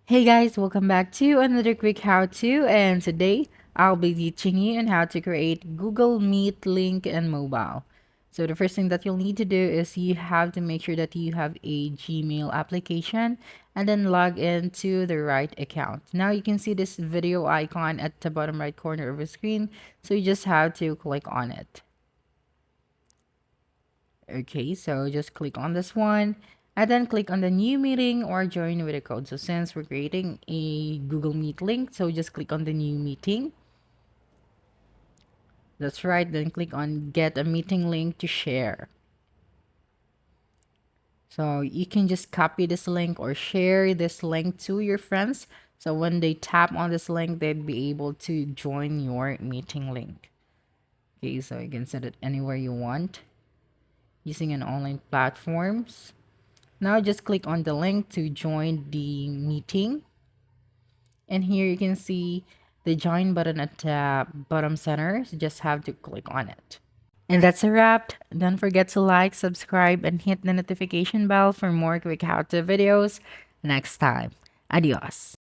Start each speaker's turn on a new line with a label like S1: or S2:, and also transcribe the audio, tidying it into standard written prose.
S1: Hey guys, welcome back to another quick how-to, and today I'll be teaching you on how to create Google Meet link in mobile. So the first thing that you'll need to do is you have to make sure that you have a Gmail application and then log into the right account. Now you can see this video icon at the bottom right corner of the screen, so you just have to click on it. Okay, so just click on this one and then click on the new meeting or join with a code. So since we're creating a Google Meet link, so just click on the new meeting. That's right, then click on get a meeting link to share. So you can just copy this link or share this link to your friends. So when they tap on this link, they'd be able to join your meeting link. Okay, so you can set it anywhere you want using an online platforms. Now just click on the link to join the meeting. And here you can see the join button at the bottom center. So just have to click on it. And that's a wrap. Don't forget to like, subscribe, and hit the notification bell for more quick how-to videos next time. Adios.